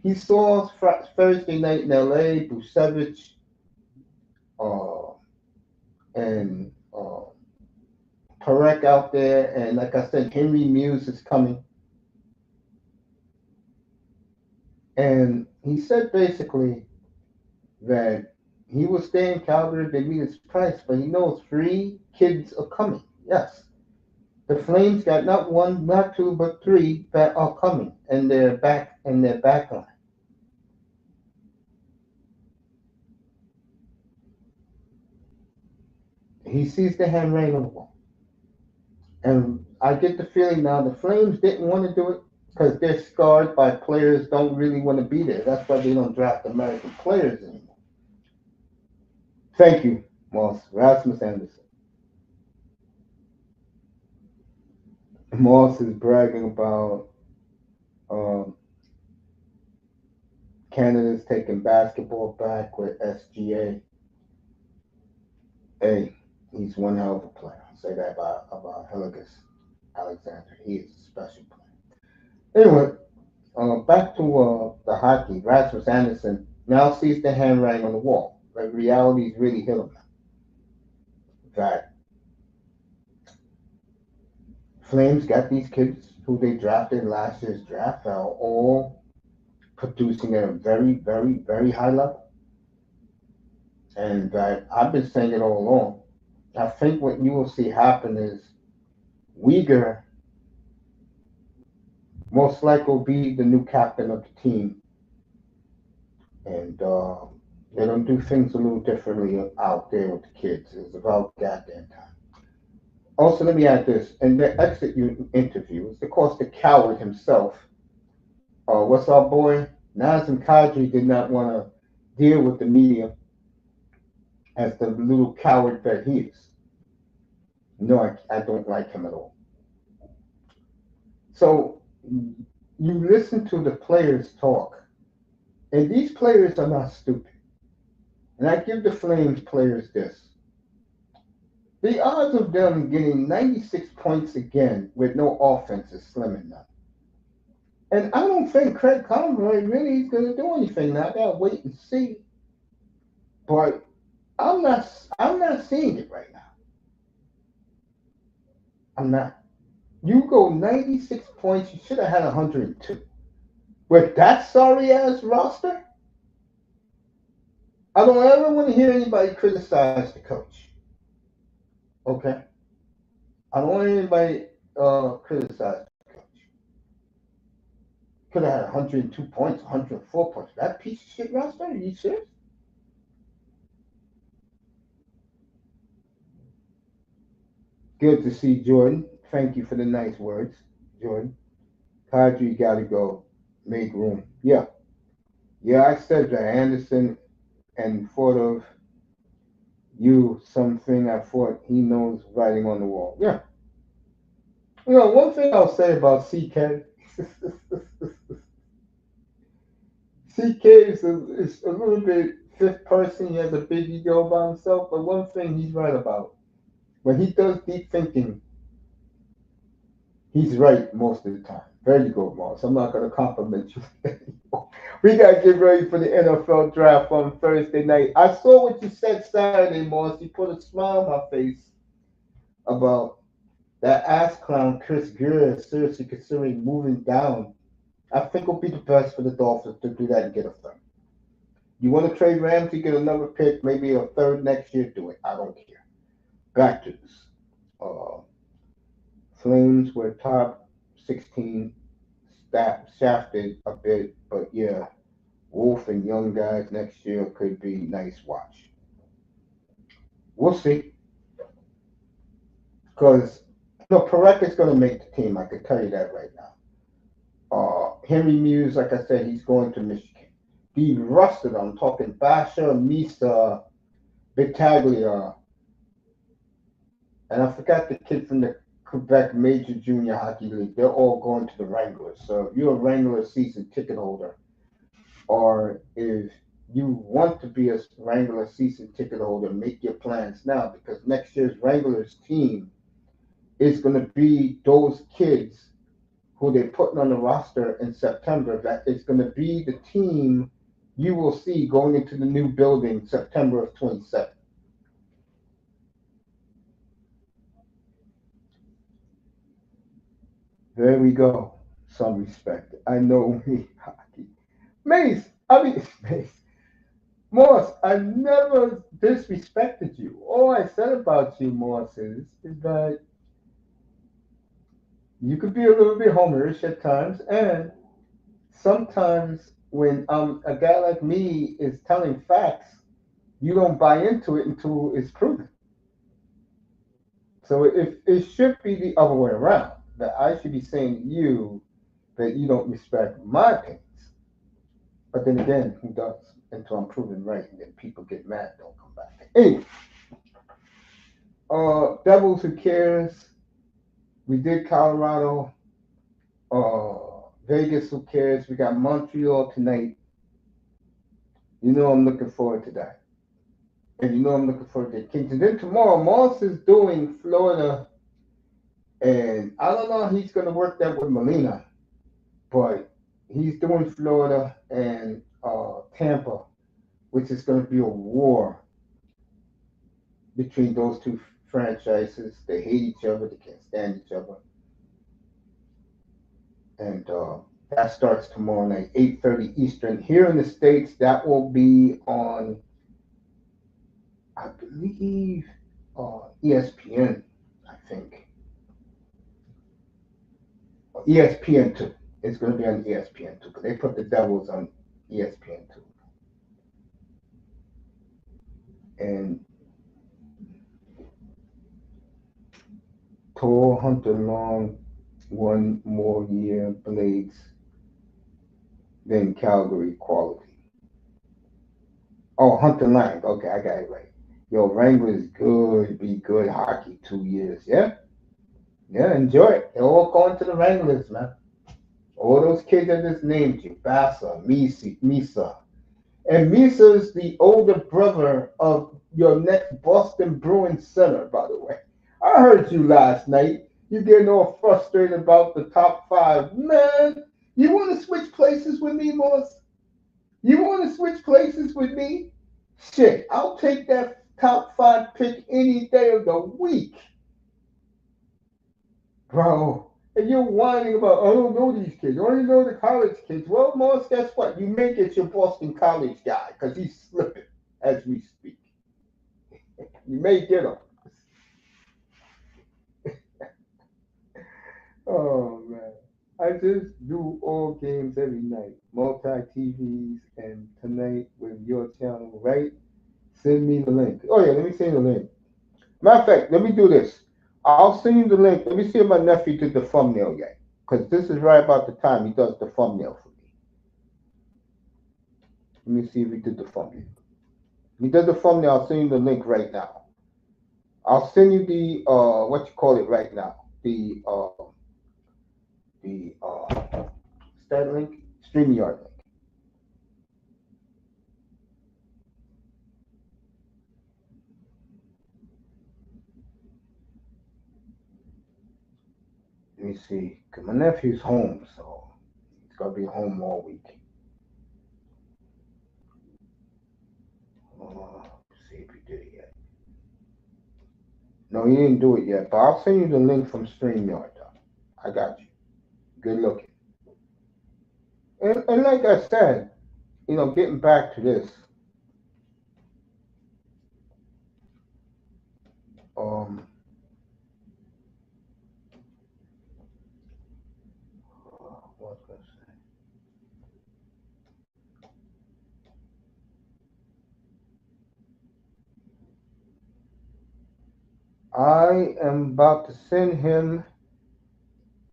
Speaker 1: He saw Thursday night in L.A. Busevich uh, and Perek out there, and like I said, Henry Muse is coming. And he said basically that he will stay in Calgary to meet his price, but he knows three kids are coming. Yes. The Flames got not one, not two, but three that are coming, and they're back in their back line. He sees the handwriting on the wall. And I get the feeling now the Flames didn't want to do it because they're scarred by players don't really want to be there. That's why they don't draft American players anymore. Thank you, Moss. Rasmus Anderson. Moss is bragging about um, Canada's taking basketball back with SGA. Hey, he's one hell of a player. I'll say that about Heligus Alexander. He is a special player. Anyway, back to the hockey. Rasmus Anderson now sees the handwriting on the wall. Like reality's really hit him. That Flames got these kids who they drafted in last year's draft are all producing at a very, very, very high level. And that I've been saying it all along. I think what you will see happen is Uyghur most likely will be the new captain of the team, and they're gonna do things a little differently out there with the kids. It's about goddamn time. Also, let me add this: in the exit interviews, of course, the coward himself, what's our boy Nazem Kadri, did not want to deal with the media as the little coward that he is. No, I don't like him at all. So you listen to the players talk, and these players are not stupid. And I give the Flames players this. The odds of them getting 96 points again with no offense is slim enough. And I don't think Craig Conroy really is going to do anything. Now I got to wait and see. But I'm not seeing it right now. I'm not. You go 96 points, you should have had 102. With that sorry ass roster, I don't ever want to hear anybody criticize the coach. Okay? I don't want anybody criticize the coach. Could have had 102 points, 104 points. That piece of shit roster? Are you serious? Good to see Jordan. Thank you for the nice words, Jordan. Kadri got to go. Make room. Yeah, yeah. I said that Anderson and thought of you something. I thought he knows writing on the wall. Yeah. One thing I'll say about CK. CK is a little bit fifth person. He has a big ego about himself. But one thing he's right about. When he does deep thinking, he's right most of the time. There you go, Moss. I'm not going to compliment you anymore. We got to get ready for the NFL draft on Thursday night. I saw what you said Saturday, Moss. You put a smile on my face about that ass clown Chris Greer is seriously considering moving down. I think it'll be the best for the Dolphins to do that and get a third. You want to trade Ramsey, get another pick, maybe a third next year, do it. I don't care. Back to this. Uh, Flames were top 16, shafted a bit, but yeah, Wolf and young guys next year could be nice watch. We'll see. Because no, Perek is going to make the team. I can tell you that right now. Henry Muse, like I said, he's going to Michigan. The rusted, I'm talking Basha, Misa, Battaglia, and I forgot the kid from the Quebec Major Junior Hockey League. They're all going to the Wranglers. So if you're a Wrangler season ticket holder, or if you want to be a Wrangler season ticket holder, make your plans now because next year's Wranglers team is going to be those kids who they're putting on the roster in September. That is going to be the team you will see going into the new building September of 27. There we go. Some respect. I know me hockey. Mace, I mean Mace. Moss, I never disrespected you. All I said about you, Moss, is that you could be a little bit homerish at times, and sometimes when a guy like me is telling facts, you don't buy into it until it's proven. So it should be the other way around. That I should be saying to you that you don't respect my opinions. But then again, who does? Until I'm proven right, and then people get mad, don't come back. Anyway, Devils, who cares? We did Colorado. Vegas, who cares? We got Montreal tonight. You know I'm looking forward to that. And you know I'm looking forward to the Kings. And then tomorrow, Moss is doing Florida. And I don't know how he's going to work that with Molina. But he's doing Florida and Tampa, which is going to be a war between those two franchises. They hate each other. They can't stand each other. And that starts tomorrow night, 8:30 Eastern. Here in the States, that will be on, I believe, ESPN, I think. ESPN2. It's going to be on ESPN2 because they put the Devils on ESPN2. And Tall Hunter Long, one more year, Blades, then Calgary quality. Oh, Hunter Lang. Okay, I got it right. Yo, Wranglers good, be good hockey 2 years. Yeah? Yeah, enjoy it. They're all going to the Wranglers, man. All those kids I just named you. Bassa, Misa. And Misa is the older brother of your next Boston Bruins center, by the way. I heard you last night. You getting all frustrated about the top five. Man, you want to switch places with me, Moss? You want to switch places with me? Shit, I'll take that top five pick any day of the week. Bro, and you're whining about, I don't know these kids. I only know the college kids. Well, Moss, guess what? You may get your Boston College guy because he's slipping as we speak. You may get him. Oh, man. I just do all games every night, multi TVs, and tonight with your channel, right? Send me the link. Oh, yeah, let me send you the link. Matter of fact, let me do this. I'll send you the link. Let me see if my nephew did the thumbnail yet, because this is right about the time he does the thumbnail for me. Let me see if he did the thumbnail. If he did the thumbnail. I'll send you the link right now. I'll send you the what you call it right now. The is that link? StreamYard link. Let me see. Cause my nephew's home, so he's gonna be home all week. See if he did it yet. No, he didn't do it yet, but I'll send you the link from StreamYard. Though. I got you. Good looking. And like I said, getting back to this, um, what was I gonna say? I am about to send him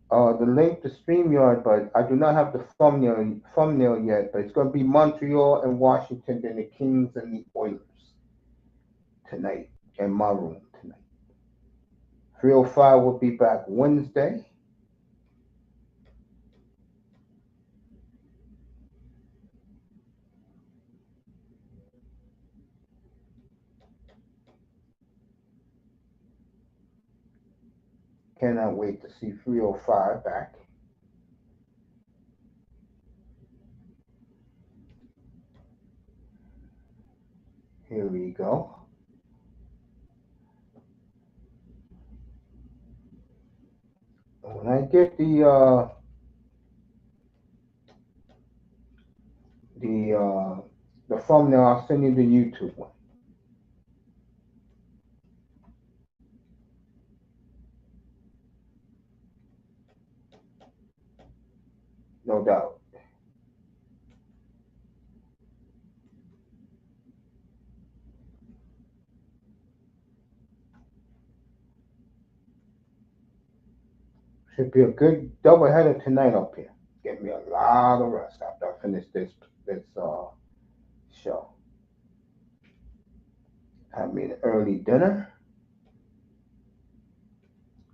Speaker 1: the link to StreamYard, but I do not have the thumbnail yet. But it's going to be Montreal and Washington, then the Kings and the Oilers tonight in my room tonight. 305 will be back Wednesday. Cannot wait to see 305 back. Here we go. When I get the uh, the thumbnail, I'll send you the YouTube one, no doubt. Should be a good doubleheader tonight up here. Get me a lot of rest after I finish this show. Have me an early dinner.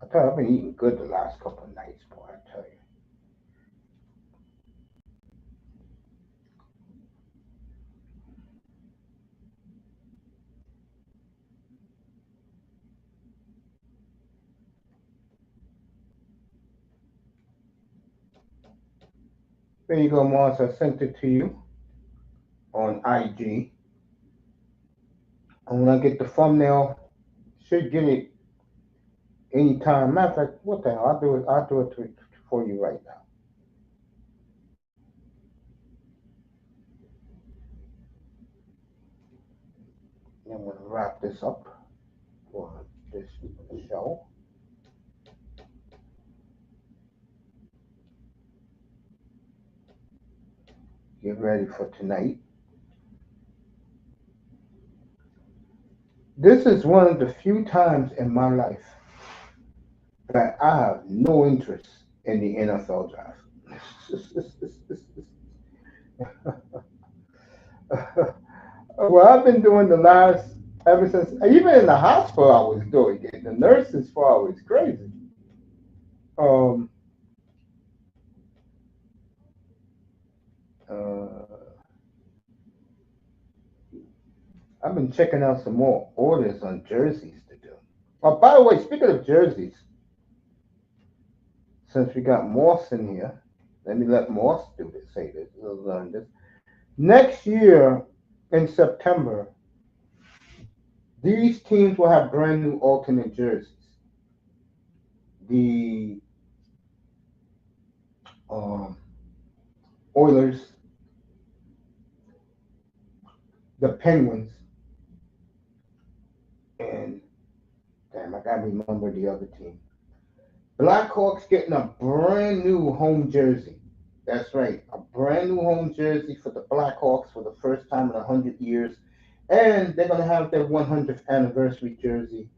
Speaker 1: I tell you, I've been eating good the last couple of nights, boy. I tell you. There you go, Mars. I sent it to you on IG. And when I get the thumbnail, should get it anytime. Matter of fact, what the hell? I'll do it. I'll do it for you right now. And I'm gonna wrap this up for this show. Get ready for tonight. This is one of the few times in my life that I have no interest in the NFL draft. Well, I've been doing the last ever since even in the hospital I was doing it. The nurses thought I was crazy. Um, uh, I've been checking out some more orders on jerseys to do. Oh, by the way, speaking of jerseys, since we got Moss in here, let me let Moss do this. Say this. We'll learn this. Next year in September, these teams will have brand new alternate jerseys. The um, Oilers, the Penguins, and damn, I gotta remember the other team. Blackhawks getting a brand new home jersey. That's right, a brand new home jersey for the Blackhawks for the first time in 100 years, and they're gonna have their 100th anniversary jersey.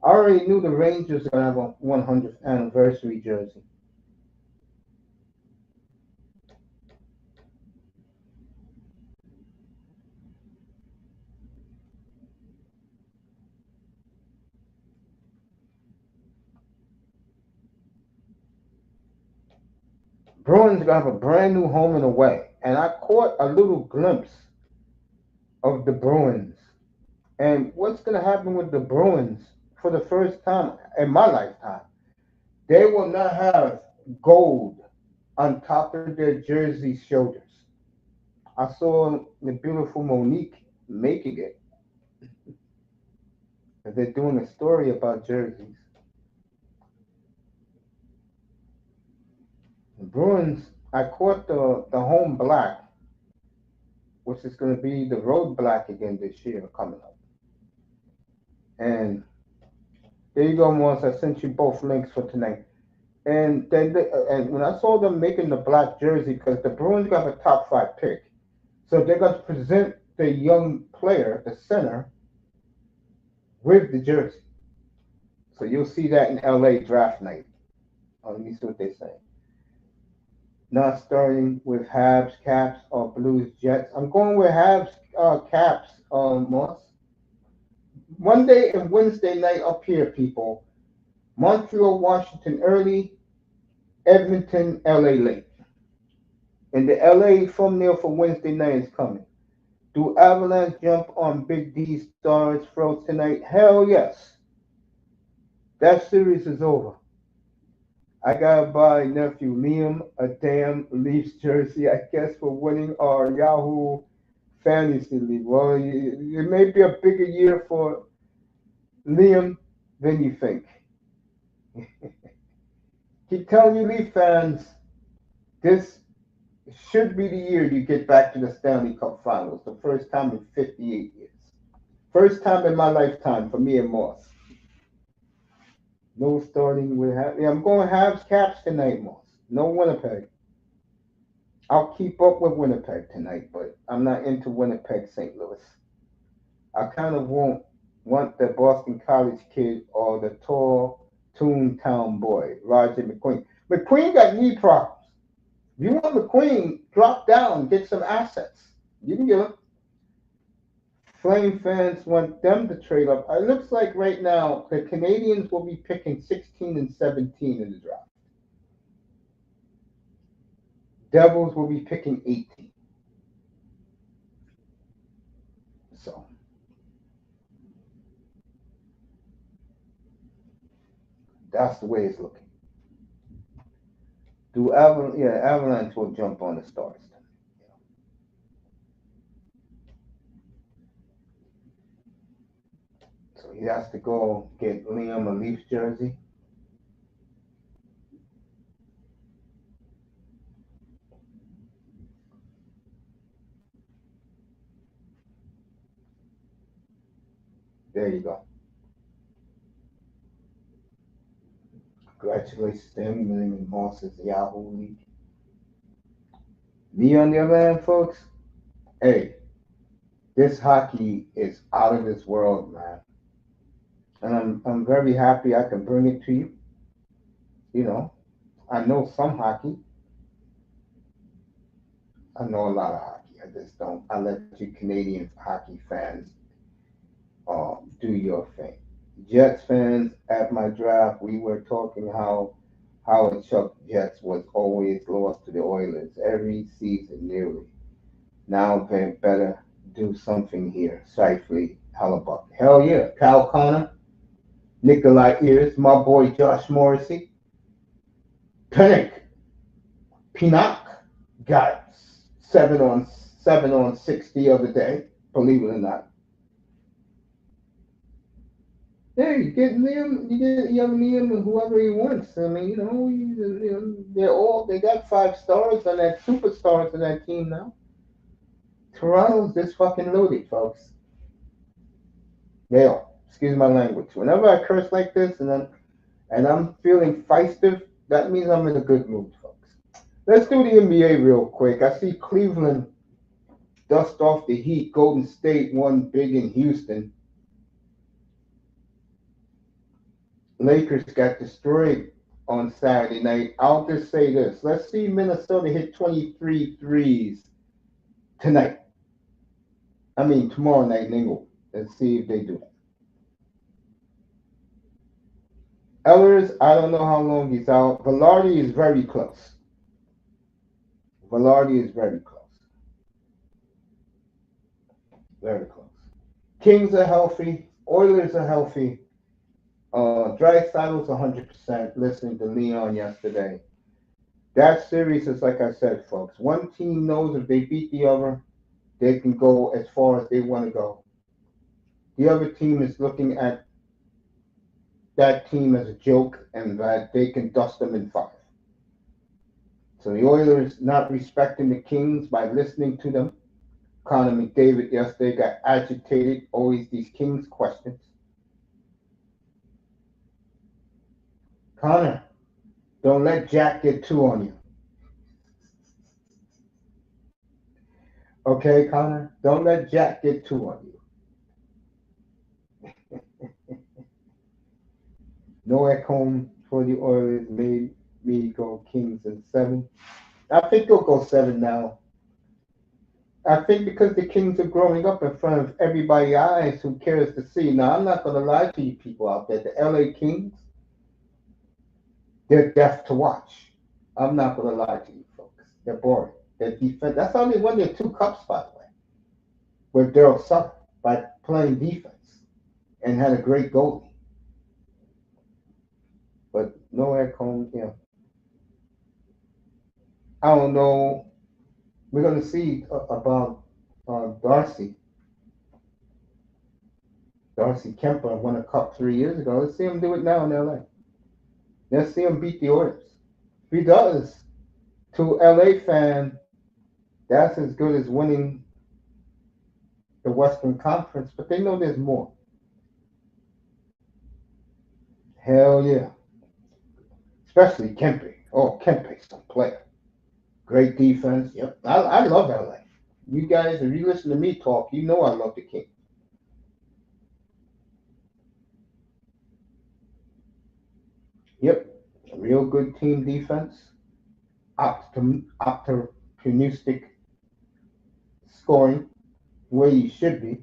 Speaker 1: I already knew the Rangers are gonna have a 100th anniversary jersey. Bruins gonna have a brand new home and away, and I caught a little glimpse of the Bruins. And what's gonna happen with the Bruins for the first time in my lifetime? They will not have gold on top of their jersey shoulders. I saw the beautiful Monique making it. They're doing a story about jerseys. The Bruins, I caught the home black, which is going to be the road black again this year coming up. And there you go, Morris. I sent you both links for tonight. And when I saw them making the black jersey, because the Bruins got a top five pick, so they're going to present the young player, the center, with the jersey. So you'll see that in LA draft night. Let me see what they say. Not starting with Habs, Caps, or Blues, Jets. I'm going with Habs, Caps, Moss. Monday and Wednesday night up here, people. Montreal, Washington early, Edmonton, LA late. And the LA thumbnail for Wednesday night is coming. Do Avalanche jump on Big D Stars throat tonight? Hell yes. That series is over. I gotta buy nephew Liam a damn Leafs jersey, I guess, for winning our Yahoo Fantasy League. Well, it may be a bigger year for Liam than you think. Keep telling you, Leaf fans, this should be the year you get back to the Stanley Cup Finals. The first time in 58 years. First time in my lifetime for me and Moss. No starting with yeah, I'm going Habs Caps tonight, Moss. No Winnipeg. I'll keep up with Winnipeg tonight, but I'm not into Winnipeg St. Louis. I kind of won't want the Boston College kid or the tall Toontown boy, Roger McQueen. McQueen got knee problems. If you want McQueen, drop down, get some assets. You can get him. Flame fans want them to trade up. It looks like right now the Canadians will be picking 16 and 17 in the draft. Devils will be picking 18. So that's the way it's looking. Avalanche will jump on the Stars. So he has to go get Liam a Leafs jersey. There you go. Congratulations to him winning Moss's Yahoo League. Me on the other hand, folks, hey, this hockey is out of this world, man. And I'm very happy I can bring it to you. You know, I know some hockey. I know a lot of hockey. I just don't. I let you Canadian hockey fans do your thing. Jets fans at my draft, we were talking how Howard Chuck Jets was always lost to the Oilers every season nearly. Now they better do something here. Shifley, Hellebuck. Hell yeah. Cal Connor, Nikolai Ears, my boy Josh Morrissey, Pinnock, Pinnock got 7 on 6 the other day, believe it or not. Yeah, you get Liam, you get young Liam and whoever he wants. I mean, they got 5 stars on that superstars on that team now. Toronto's just fucking loaded, folks. Yeah, excuse my language. Whenever I curse like this and I'm feeling feisty, that means I'm in a good mood, folks. Let's do the NBA real quick. I see Cleveland dust off the Heat. Golden State won big in Houston. Lakers got destroyed on Saturday night. I'll just say this. Let's see Minnesota hit 23 threes tonight. I mean, tomorrow night in England. Let's see if they do that. Ellers, I don't know how long he's out. Velarde is very close. Velarde is very close. Very close. Kings are healthy. Oilers are healthy. Drysdale's 100%. Listening to Leon yesterday. That series is like I said, folks. One team knows if they beat the other, they can go as far as they want to go. The other team is looking at that team as a joke and that they can dust them in five. So the Oilers not respecting the Kings by listening to them. Connor McDavid yesterday got agitated. Always these Kings questions. Connor, don't let Jack get two on you. Okay, Connor? Don't let Jack get two on you. No at home for the Oilers made me go Kings in seven. I think they'll go seven now. I think because the Kings are growing up in front of everybody's eyes who cares to see. Now, I'm not going to lie to you people out there. The LA Kings, they're deaf to watch. I'm not going to lie to you folks. They're boring. Their defense, that's how they won their two cups, by the way, with Daryl Sutter by playing defense and had a great goalie. But no at home, I don't know. We're going to see about Darcy. Darcy Kemper won a cup 3 years ago. Let's see him do it now in LA. Let's see him beat the Oilers. If he does, to LA fan, that's as good as winning the Western Conference, but they know there's more. Hell yeah. Especially Kempe. Oh, Kempe's some player. Great defense. Yep. I love LA. You guys, if you listen to me talk, you know I love the King. Yep. A real good team defense. Opportunistic scoring where you should be.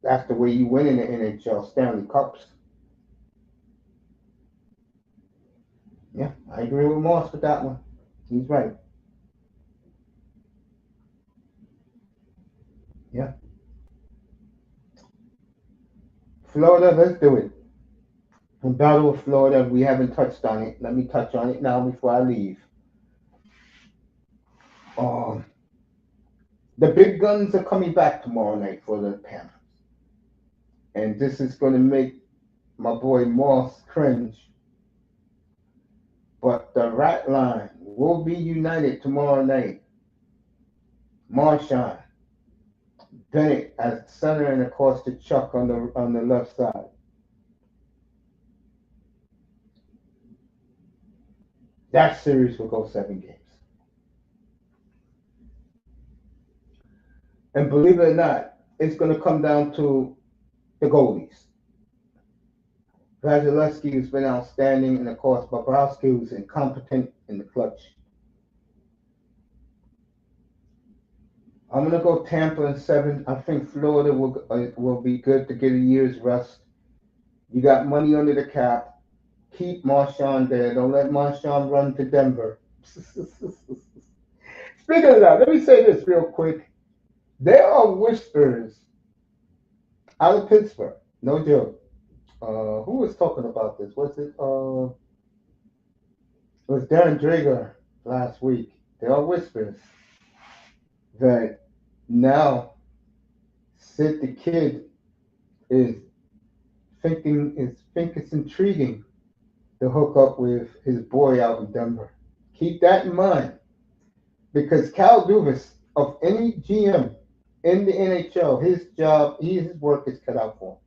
Speaker 1: That's the way you win in the NHL Stanley Cups. Yeah, I agree with Moss with that one. He's right. Yeah. Florida, let's do it. The Battle of Florida, we haven't touched on it. Let me touch on it now before I leave. Um, the big guns are coming back tomorrow night for the Panthers. And this is going to make my boy Moss cringe. But the Rat Line will be united tomorrow night. Marchand, Bennett as center and of course the Chuck on the left side. That series will go 7 games. And believe it or not, it's going to come down to the goalies. Vasilevsky has been outstanding, and of course, Bobrovsky was incompetent in the clutch. I'm going to go Tampa in seven. I think Florida will be good to get a year's rest. You got money under the cap. Keep Marchand there. Don't let Marchand run to Denver. Speaking of that, let me say this real quick. There are whispers out of Pittsburgh. No joke. Who was talking about this? Was it? It was Darren Drager last week. There are whispers that now Sid the Kid is think it's intriguing to hook up with his boy out in Denver. Keep that in mind because Cal Dubas of any GM in the NHL, his work is cut out for him.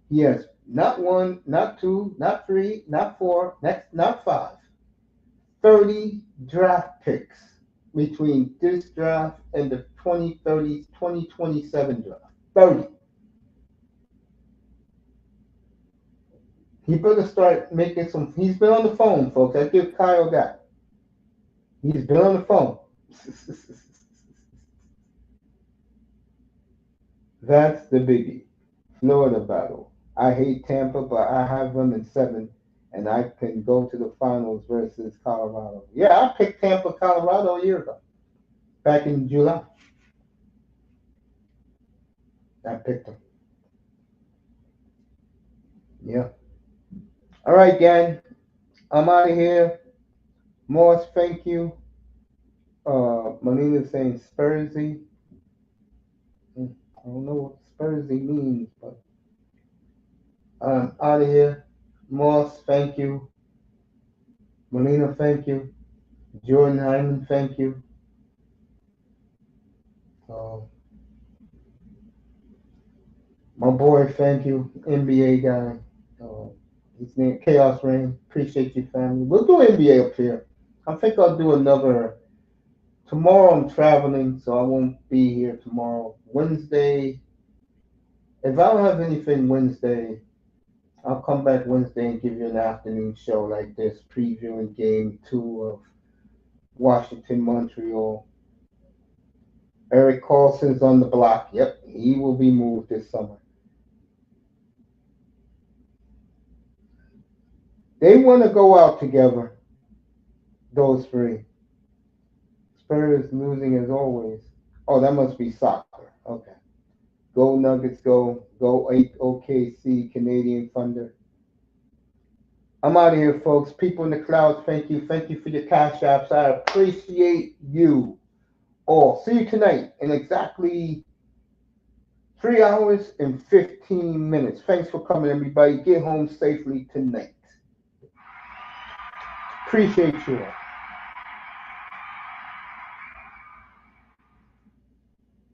Speaker 1: He has not one, not two, not three, not four, not five, 30 draft picks between this draft and the 2030, 2027 draft. 30. He better start making some. He's been on the phone, folks. I give Kyle that. He's been on the phone. That's the biggie. Florida battle. I hate Tampa, but I have them in 7, and I can go to the finals versus Colorado. Yeah, I picked Tampa, Colorado a year ago, back in July. I picked them. Yeah. All right, gang. I'm out of here. Morris, thank you. Melina's saying Spursy. I don't know what Spursy means, but I'm out of here. Morris, thank you. Melina, thank you. Jordan Hyman, thank you. Uh, my boy, thank you. NBA guy. Uh, his name Chaos Rain. Appreciate you, family. We'll do NBA up here. I think I'll do another. Tomorrow I'm traveling, so I won't be here tomorrow. Wednesday, if I don't have anything Wednesday, I'll come back Wednesday and give you an afternoon show like this, previewing game 2 of Washington Montreal. Eric Carlson's on the block. Yep, he will be moved this summer. They want to go out together, those three. Spurs losing as always. Oh, that must be soccer. Okay. Go Nuggets, go. Go 8 OKC, Canadian Thunder. I'm out of here, folks. People in the clouds, thank you. Thank you for your cash apps. I appreciate you all. See you tonight in exactly 3 hours and 15 minutes. Thanks for coming, everybody. Get home safely tonight. Appreciate you all.